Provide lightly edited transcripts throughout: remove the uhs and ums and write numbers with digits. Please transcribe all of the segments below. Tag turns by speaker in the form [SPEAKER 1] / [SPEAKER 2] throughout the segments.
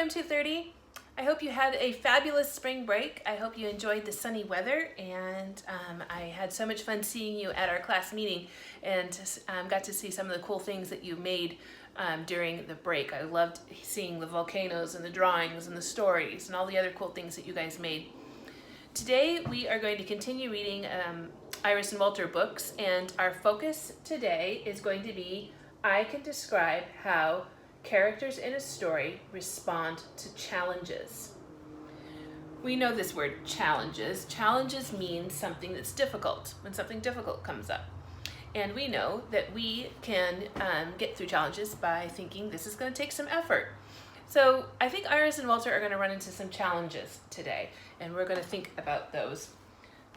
[SPEAKER 1] 2:30. I hope you had a fabulous spring break. I hope you enjoyed the sunny weather, and I had so much fun seeing you at our class meeting and got to see some of the cool things that you made during the break. I loved seeing the volcanoes and the drawings and the stories and all the other cool things that you guys made. Today we are going to continue reading Iris and Walter books, and our focus today is going to be I can describe how characters in a story respond to challenges. We know this word challenges. Challenges mean something that's difficult, when something difficult comes up. And we know that we can get through challenges by thinking this is going to take some effort. So I think Iris and Walter are going to run into some challenges today, and we're going to think about those.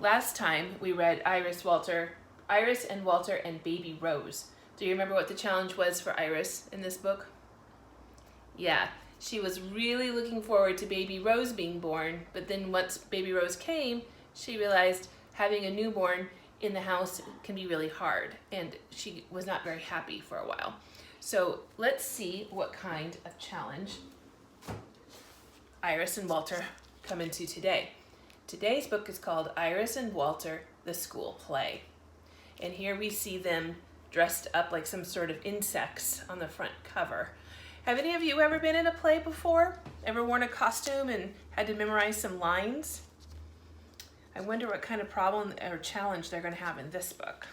[SPEAKER 1] Last time we read Iris and Walter and Baby Rose. Do you remember what the challenge was for Iris in this book? Yeah, she was really looking forward to Baby Rose being born, but then once Baby Rose came, she realized having a newborn in the house can be really hard, and she was not very happy for a while. So let's see what kind of challenge Iris and Walter come into today. Today's book is called Iris and Walter, the School Play. And here we see them dressed up like some sort of insects on the front cover. Have any of you ever been in a play before? Ever worn a costume and had to memorize some lines? I wonder what kind of problem or challenge they're going to have in this book.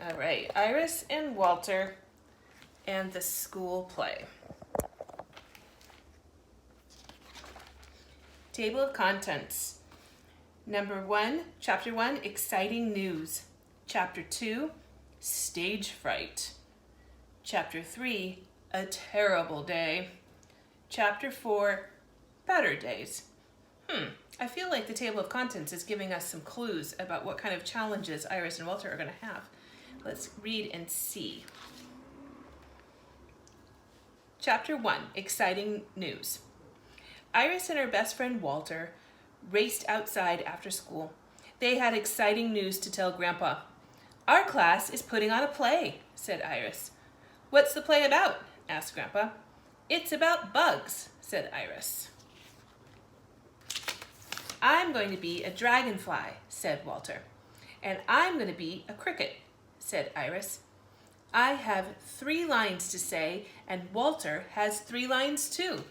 [SPEAKER 1] All right, Iris and Walter and the School Play. Table of contents. Number 1, Chapter 1, Exciting News. Chapter 2, Stage Fright. Chapter 3, A Terrible Day. Chapter 4, Better Days. I feel like the table of contents is giving us some clues about what kind of challenges Iris and Walter are going to have. Let's read and see. Chapter 1, Exciting News. Iris and her best friend Walter raced outside after school. They had exciting news to tell Grandpa. "Our class is putting on a play," said Iris. "What's the play about?" asked Grandpa. "It's about bugs," said Iris. "I'm going to be a dragonfly," said Walter. "And I'm going to be a cricket," said Iris. "I have 3 lines to say, and Walter has 3 lines too."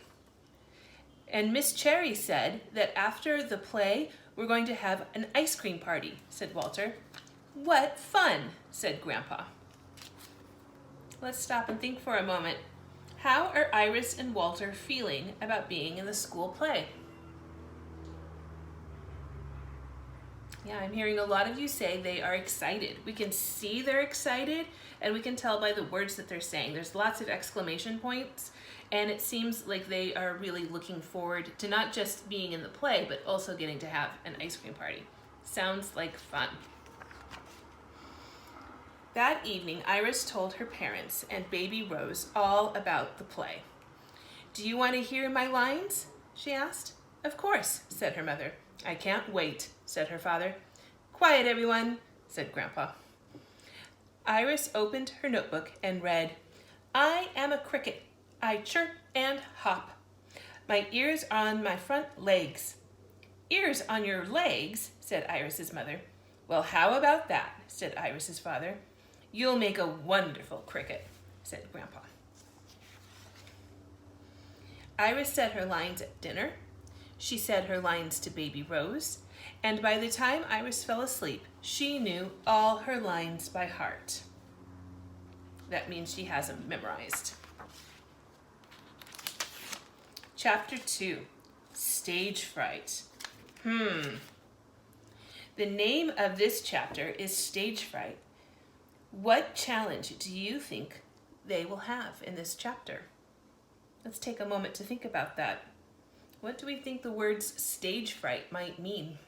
[SPEAKER 1] "And Miss Cherry said that after the play, we're going to have an ice cream party," said Walter. "What fun," said Grandpa. Let's stop and think for a moment. How are Iris and Walter feeling about being in the school play? Yeah, I'm hearing a lot of you say they are excited. We can see they're excited, and we can tell by the words that they're saying. There's lots of exclamation points, and it seems like they are really looking forward to not just being in the play, but also getting to have an ice cream party. Sounds like fun. That evening, Iris told her parents and Baby Rose all about the play. "Do you want to hear my lines?" she asked. "Of course," said her mother. "I can't wait," said her father. "Quiet, everyone," said Grandpa. Iris opened her notebook and read, "I am a cricket. I chirp and hop. My ears are on my front legs." "Ears on your legs?" said Iris's mother. "Well, how about that?" said Iris's father. "You'll make a wonderful cricket," said Grandpa. Iris said her lines at dinner. She said her lines to Baby Rose, and by the time Iris fell asleep, she knew all her lines by heart. That means she has them memorized. Chapter 2, Stage Fright. The name of this chapter is Stage Fright. What challenge do you think they will have in this chapter? Let's take a moment to think about that. What do we think the words stage fright might mean?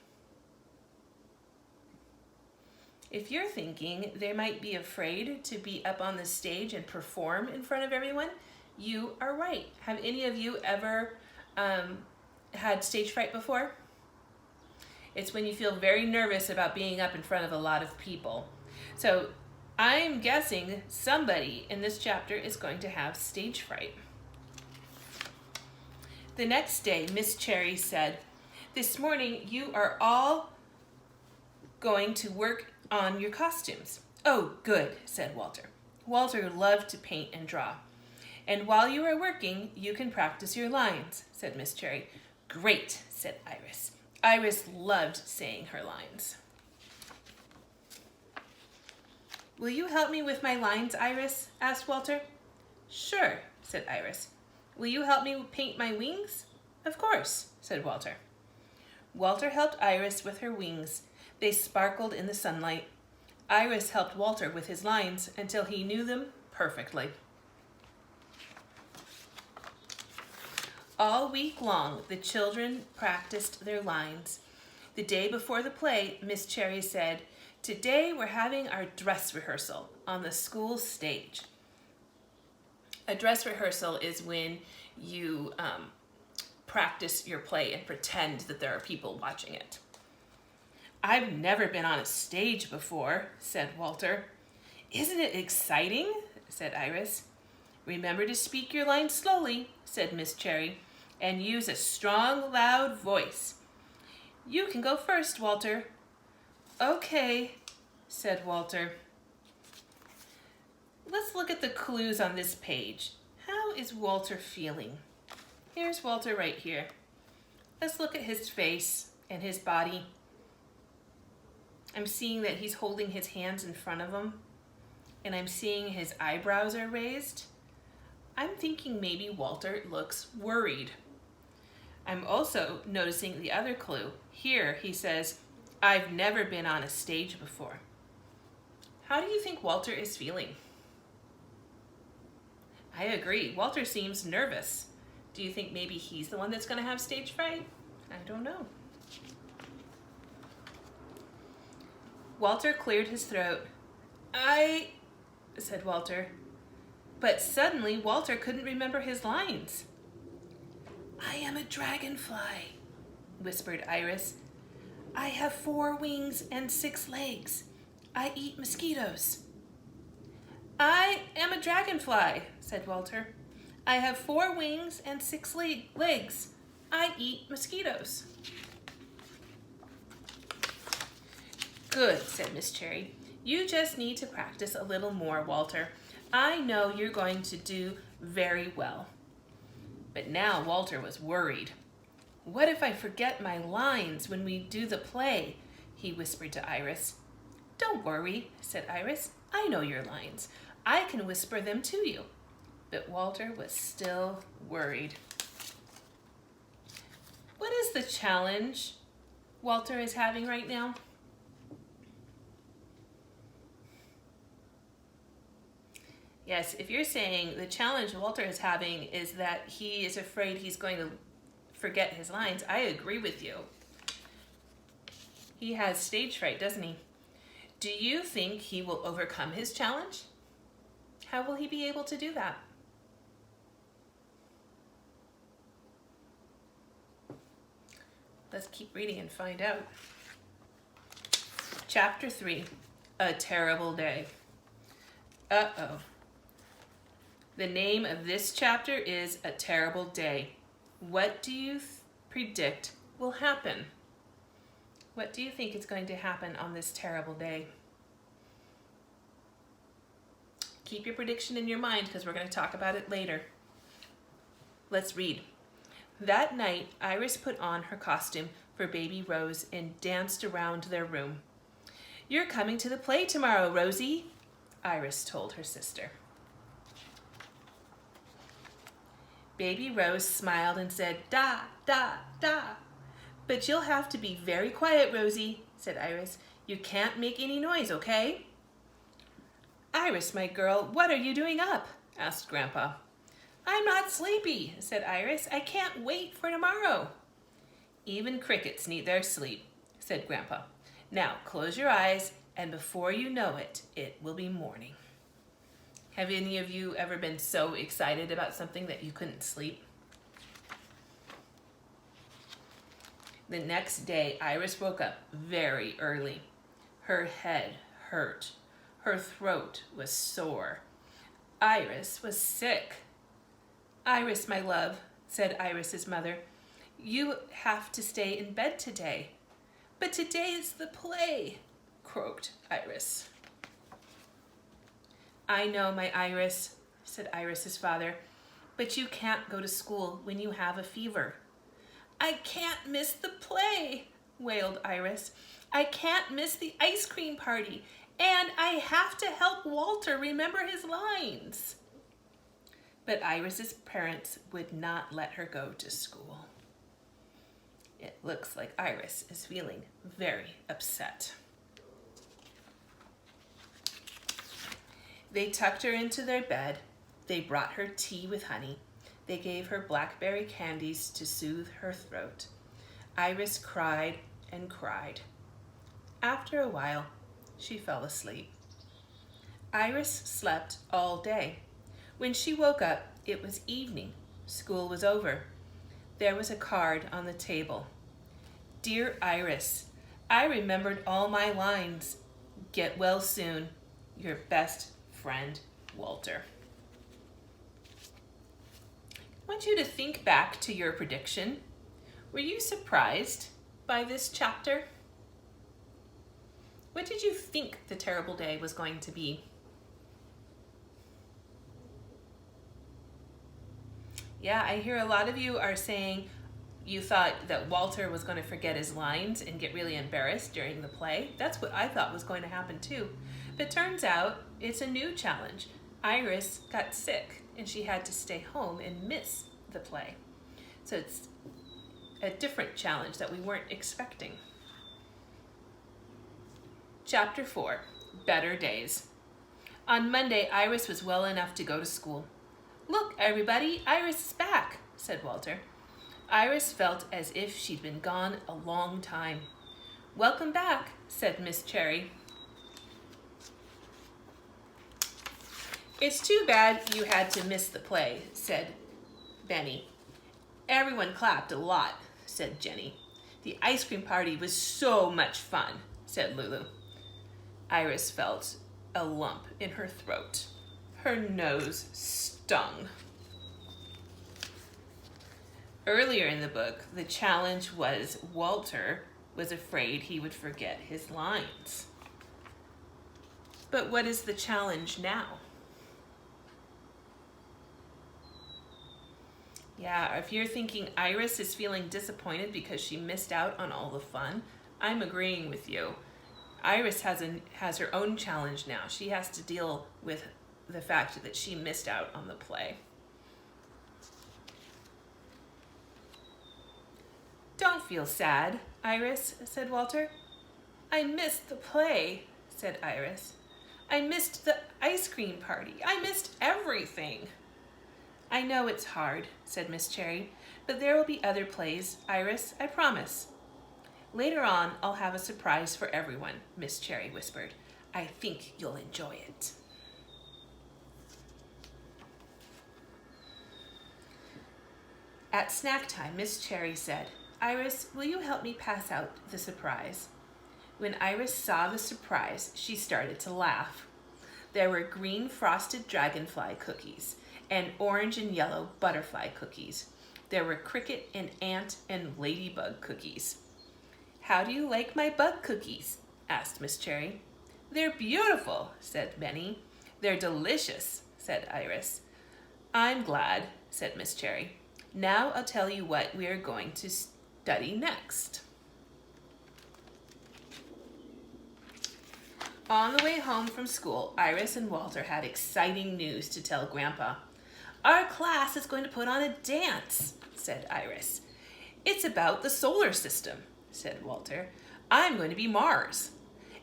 [SPEAKER 1] If you're thinking they might be afraid to be up on the stage and perform in front of everyone, you are right. Have any of you ever had stage fright before? It's when you feel very nervous about being up in front of a lot of people. So I'm guessing somebody in this chapter is going to have stage fright. The next day, Miss Cherry said, "This morning you are all going to work on your costumes." "Oh, good," said Walter. Walter loved to paint and draw. "And while you are working, you can practice your lines," said Miss Cherry. "Great," said Iris. Iris loved saying her lines. "Will you help me with my lines, Iris?" asked Walter. "Sure," said Iris. "Will you help me paint my wings?" "Of course," said Walter. Walter helped Iris with her wings. They sparkled in the sunlight. Iris helped Walter with his lines until he knew them perfectly. All week long, the children practiced their lines. The day before the play, Miss Cherry said, "Today we're having our dress rehearsal on the school stage." A dress rehearsal is when you practice your play and pretend that there are people watching it. "I've never been on a stage before," said Walter. "Isn't it exciting?" said Iris. "Remember to speak your lines slowly," said Miss Cherry, "and use a strong, loud voice. You can go first, Walter." "Okay," said Walter. Let's look at the clues on this page. How is Walter feeling? Here's Walter right here. Let's look at his face and his body. I'm seeing that he's holding his hands in front of him, and I'm seeing his eyebrows are raised. I'm thinking maybe Walter looks worried. I'm also noticing the other clue. Here he says, "I've never been on a stage before." How do you think Walter is feeling? I agree. Walter seems nervous. Do you think maybe he's the one that's going to have stage fright? I don't know. Walter cleared his throat. Said Walter. But suddenly Walter couldn't remember his lines. "I am a dragonfly," whispered Iris. "I have 4 wings and 6 legs. I eat mosquitoes." "I am a dragonfly," said Walter. "I have 4 wings and 6 legs. I eat mosquitoes." "Good," said Miss Cherry. "You just need to practice a little more, Walter. I know you're going to do very well." But now Walter was worried. "What if I forget my lines when we do the play?" he whispered to Iris. "Don't worry," said Iris. "I know your lines. I can whisper them to you." But Walter was still worried. What is the challenge Walter is having right now? Yes, if you're saying the challenge Walter is having is that he is afraid he's going to forget his lines, I agree with you. He has stage fright, doesn't he? Do you think he will overcome his challenge? How will he be able to do that? Let's keep reading and find out. Chapter 3, A Terrible Day. Uh-oh. The name of this chapter is A Terrible Day. What do you predict will happen? What do you think is going to happen on this terrible day? Keep your prediction in your mind because we're going to talk about it later. Let's read. That night, Iris put on her costume for Baby Rose and danced around their room. "You're coming to the play tomorrow, Rosie," Iris told her sister. Baby Rose smiled and said, "Da, da, da." "But you'll have to be very quiet, Rosie," said Iris. "You can't make any noise, okay?" "Iris, my girl, what are you doing up?" asked Grandpa. "I'm not sleepy," said Iris. "I can't wait for tomorrow." "Even crickets need their sleep," said Grandpa. "Now close your eyes, and before you know it, it will be morning." Have any of you ever been so excited about something that you couldn't sleep? The next day, Iris woke up very early. Her head hurt. Her throat was sore. Iris was sick. "Iris, my love," said Iris's mother, "you have to stay in bed today." "But today's the play," croaked Iris. "I know, my Iris," said Iris's father, "but you can't go to school when you have a fever." "I can't miss the play," wailed Iris. "I can't miss the ice cream party, and I have to help Walter remember his lines." But Iris's parents would not let her go to school. It looks like Iris is feeling very upset. They tucked her into their bed. They brought her tea with honey. They gave her blackberry candies to soothe her throat. Iris cried and cried. After a while, she fell asleep. Iris slept all day. When she woke up, it was evening. School was over. There was a card on the table. "Dear Iris, I remembered all my lines. Get well soon. Your best friend, Walter." I want you to think back to your prediction. Were you surprised by this chapter? What did you think the terrible day was going to be? Yeah, I hear a lot of you are saying you thought that Walter was going to forget his lines and get really embarrassed during the play. That's what I thought was going to happen too. But turns out it's a new challenge. Iris got sick and she had to stay home and miss the play. So it's a different challenge that we weren't expecting. Chapter 4, Better Days. On Monday, Iris was well enough to go to school. "Look, everybody, Iris is back," said Walter. Iris felt as if she'd been gone a long time. "Welcome back," said Miss Cherry. "It's too bad you had to miss the play," said Benny. "Everyone clapped a lot," said Jenny. "The ice cream party was so much fun," said Lulu. Iris felt a lump in her throat. Her nose stung. Earlier in the book, the challenge was Walter was afraid he would forget his lines. But what is the challenge now? Yeah, if you're thinking Iris is feeling disappointed because she missed out on all the fun, I'm agreeing with you. Iris has her own challenge now. She has to deal with the fact that she missed out on the play. "Don't feel sad, Iris," said Walter. "I missed the play," said Iris. "I missed the ice cream party. I missed everything." "I know it's hard," said Miss Cherry, "but there will be other plays, Iris, I promise." "Later on, I'll have a surprise for everyone," Miss Cherry whispered. "I think you'll enjoy it." At snack time, Miss Cherry said, "Iris, will you help me pass out the surprise?" When Iris saw the surprise, she started to laugh. There were green frosted dragonfly cookies and orange and yellow butterfly cookies. There were cricket and ant and ladybug cookies. "How do you like my bug cookies?" asked Miss Cherry. "They're beautiful," said Benny. "They're delicious," said Iris. "I'm glad," said Miss Cherry. "Now I'll tell you what we are going to study next." On the way home from school, Iris and Walter had exciting news to tell Grandpa. "Our class is going to put on a dance," said Iris. "It's about the solar system," said Walter. "I'm going to be Mars."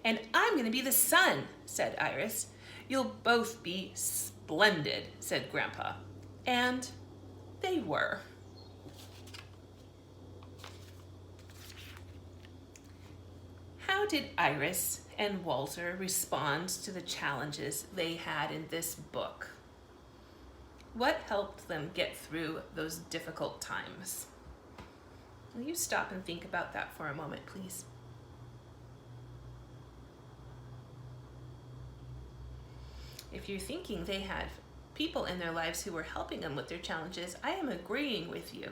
[SPEAKER 1] "And I'm going to be the sun," said Iris. "You'll both be splendid," said Grandpa. And they were. How did Iris and Walter respond to the challenges they had in this book? What helped them get through those difficult times? Will you stop and think about that for a moment, please? If you're thinking they had people in their lives who were helping them with their challenges, I am agreeing with you.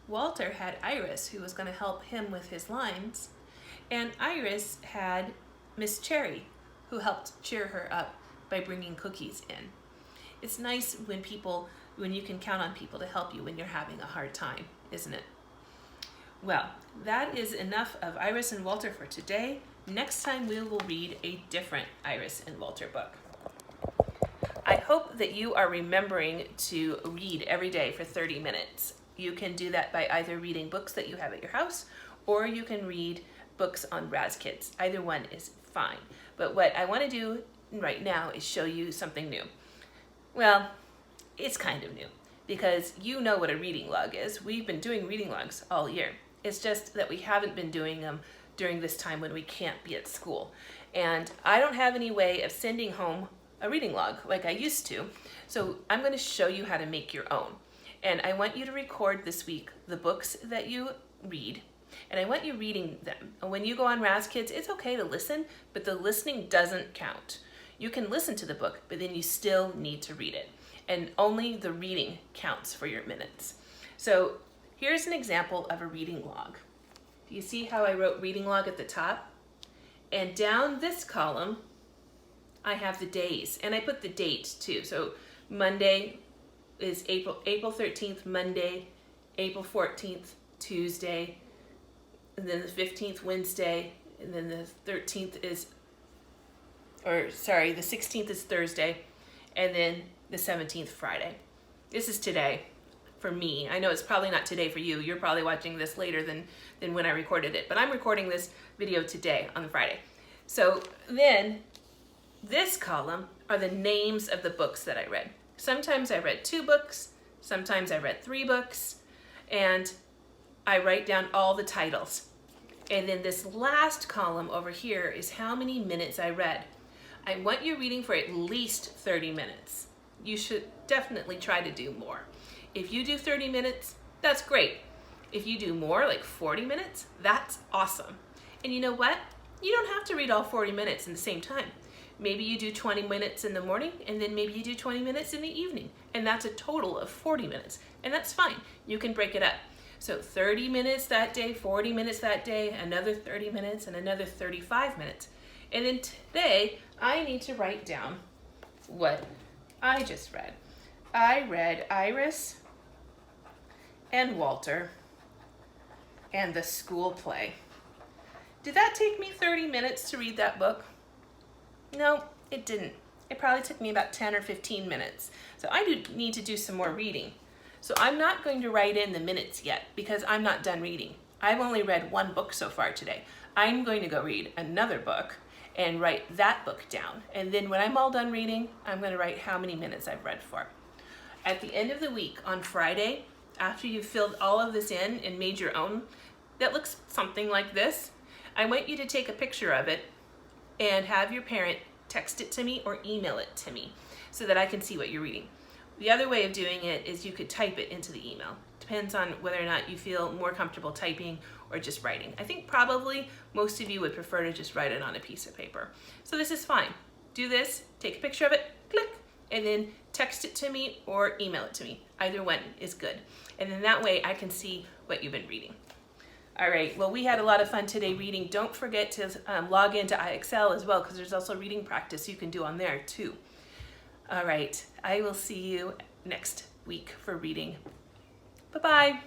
[SPEAKER 1] Walter had Iris, who was going to help him with his lines, and Iris had Miss Cherry, who helped cheer her up by bringing cookies in. It's nice when you can count on people to help you when you're having a hard time, isn't it? Well, that is enough of Iris and Walter for today. Next time we will read a different Iris and Walter book. I hope that you are remembering to read every day for 30 minutes. You can do that by either reading books that you have at your house, or you can read books on Raz Kids. Either one is fine. But what I want to do right now is show you something new. Well, it's kind of new, because you know what a reading log is. We've been doing reading logs all year. It's just that we haven't been doing them during this time when we can't be at school. And I don't have any way of sending home a reading log like I used to. So I'm going to show you how to make your own. And I want you to record this week the books that you read, and I want you reading them. And when you go on Raz Kids, it's okay to listen, but the listening doesn't count. You can listen to the book, but then you still need to read it. And only the reading counts for your minutes. So here's an example of a reading log. Do you see how I wrote reading log at the top? And down this column, I have the days, and I put the date too. So Monday is April 13th, Monday, April 14th, Tuesday, and then the 15th, Wednesday, and then the 16th is Thursday, and then the 17th, Friday. This is today for me. I know it's probably not today for you. You're probably watching this later than when I recorded it, but I'm recording this video today on the Friday. So then this column are the names of the books that I read. Sometimes I read 2 books, sometimes I read 3 books, and I write down all the titles. And then this last column over here is how many minutes I read. I want you reading for at least 30 minutes. You should definitely try to do more. If you do 30 minutes, that's great. If you do more, like 40 minutes, that's awesome. And you know what? You don't have to read all 40 minutes in the same time. Maybe you do 20 minutes in the morning, and then maybe you do 20 minutes in the evening, and that's a total of 40 minutes, and that's fine. You can break it up. So 30 minutes that day, 40 minutes that day, another 30 minutes, and another 35 minutes. And then today, I need to write down what I just read. I read Iris and Walter and the school play. Did that take me 30 minutes to read that book? No, it didn't. It probably took me about 10 or 15 minutes. So I do need to do some more reading. So I'm not going to write in the minutes yet because I'm not done reading. I've only read 1 book so far today. I'm going to go read another book and write that book down. And then when I'm all done reading, I'm going to write how many minutes I've read for. At the end of the week on Friday, after you've filled all of this in and made your own, that looks something like this. I want you to take a picture of it and have your parent text it to me or email it to me so that I can see what you're reading. The other way of doing it is you could type it into the email. Depends on whether or not you feel more comfortable typing or just writing. I think probably most of you would prefer to just write it on a piece of paper. So this is fine. Do this, take a picture of it, click, and then text it to me or email it to me. Either one is good. And then that way I can see what you've been reading. All right, well, we had a lot of fun today reading. Don't forget to log into iExcel as well, because there's also reading practice you can do on there too. All right, I will see you next week for reading. Bye-bye.